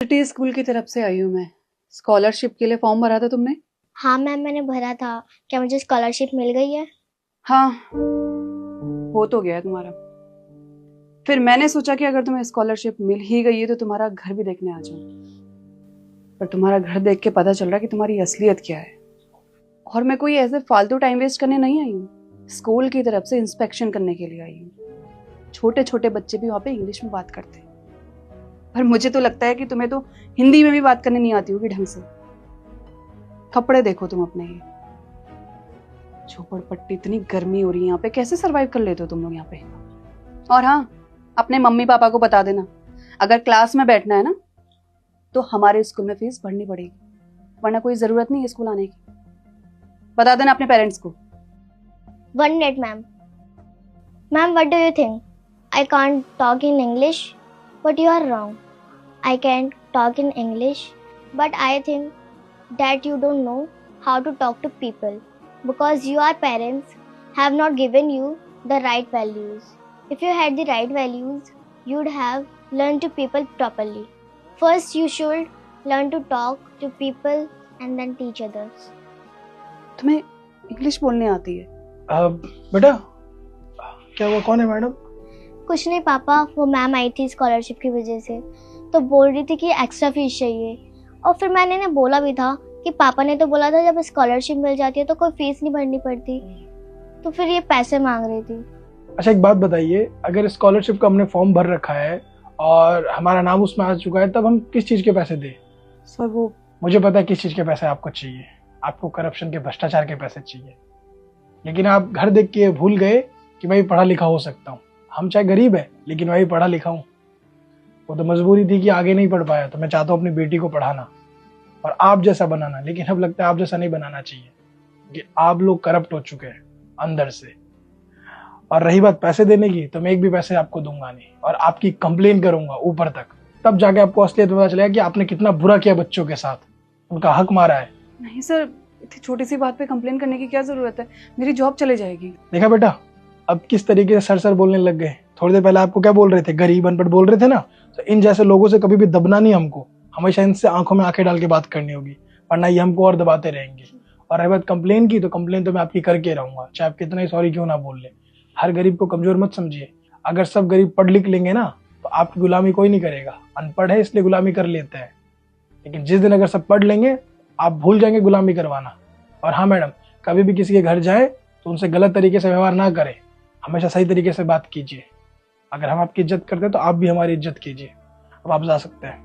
City school की तरफ से आई हूँ मैं। स्कॉलरशिप के लिए फॉर्म भरा था तुमने? हाँ मैम, मैंने भरा था। क्या मुझे स्कॉलरशिप मिल गई है? हाँ, हो तो गया है तुम्हारा। फिर मैंने सोचा कि अगर तुम्हें स्कॉलरशिप मिल ही गई है तो तुम्हारा घर भी देखने आ जाऊं। पर तुम्हारा घर देख के पता चल रहा है कि तुम्हारी असलियत क्या है। और मैं कोई ऐसे फालतू टाइम वेस्ट करने नहीं आई हूँ। स्कूल की तरफ से इंस्पेक्शन करने के लिए आई हूँ। छोटे छोटे बच्चे भी वहां पे इंग्लिश में बात करते हैं, पर मुझे तो लगता है कि तुम्हें तो हिंदी में भी बात करने नहीं आती होगी ढंग से। कपड़े देखो तुम अपने ही। झोपड़पट्टी, इतनी गर्मी हो रही है यहाँ पे, कैसे सरवाइव कर लेते हो तुम लोग यहाँ पे? और हाँ, अपने मम्मी पापा को बता देना, अगर क्लास में बैठना है ना तो हमारे स्कूल में फीस भरनी पड़ेगी, वरना कोई जरूरत नहीं है स्कूल आने की। बता देना अपने पेरेंट्स को। 1 minute ma'am. Ma'am, what do you think? I can't talk in English, but you are wrong. I can talk in English, but I think that you don't know how to talk to people because your parents have not given you the right values. If you had the right values, you'd have learned to people properly. First, you should learn to talk to people and then teach others. तुम्हें English बोलने आती है? बेटा क्या हुआ, कौन है madam? कुछ नहीं पापा, वो मैम आई थी स्कॉलरशिप की वजह से, तो बोल रही थी कि एक्स्ट्रा फीस चाहिए। और फिर मैंने इन्हें बोला भी था कि पापा ने तो बोला था जब स्कॉलरशिप मिल जाती है तो कोई फीस नहीं भरनी पड़ती, तो फिर ये पैसे मांग रही थी। अच्छा एक बात बताइए, अगर स्कॉलरशिप का हमने फॉर्म भर रखा है और हमारा नाम उसमें आ चुका है, तब हम किस चीज़ के पैसे दें? सर वो मुझे पता है किस चीज़ के पैसे आपको चाहिए। आपको करप्शन के, भ्रष्टाचार के पैसे चाहिए। लेकिन आप घर देख के भूल गए कि मैं भी पढ़ा लिखा हो सकता हूँ। हम चाहे गरीब है लेकिन मैं भी पढ़ा लिखा हूँ। वो तो मजबूरी थी कि आगे नहीं पढ़ पाया, तो मैं चाहता हूँ अपनी बेटी को पढ़ाना और आप जैसा बनाना। लेकिन अब लगता है आप जैसा नहीं बनाना चाहिए कि आप लोग करप्ट हो चुके हैं अंदर से। और रही बात पैसे देने की, तो मैं एक भी पैसे आपको दूंगा नहीं और आपकी कंप्लेन करूंगा ऊपर तक। तब जाके आपको असलियत पता चलेगा कि आपने कितना बुरा किया बच्चों के साथ, उनका हक मारा है। नहीं सर, इतनी छोटी सी बात पे कंप्लेन करने की क्या जरूरत है? मेरी जॉब चले जाएगी। देखा बेटा, अब किस तरीके से सर सर बोलने लग गए। थोड़ी देर पहले आपको क्या बोल रहे थे, गरीब अनपढ़ बोल रहे थे ना। तो इन जैसे लोगों से कभी भी दबना नहीं हमको, हमेशा इनसे आंखों में आंखें डाल के बात करनी होगी, वरना ये हमको और दबाते रहेंगे। और रही बात कंप्लेन की, तो कंप्लेन तो मैं आपकी करके रहूंगा, चाहे आप कितना ही सॉरी क्यों ना बोल ले। हर गरीब को कमजोर मत समझिए। अगर सब गरीब पढ़ लिख लेंगे ना तो आपकी गुलामी कोई नहीं करेगा। अनपढ़ है इसलिए गुलामी कर लेते हैं, लेकिन जिस दिन अगर सब पढ़ लेंगे आप भूल जाएंगे गुलामी करवाना। और हाँ मैडम, कभी भी किसी के घर जाए तो उनसे गलत तरीके से व्यवहार ना करें, हमेशा सही तरीके से बात कीजिए। अगर हम आपकी इज्जत करते हैं तो आप भी हमारी इज्जत कीजिए। अब आप जा सकते हैं।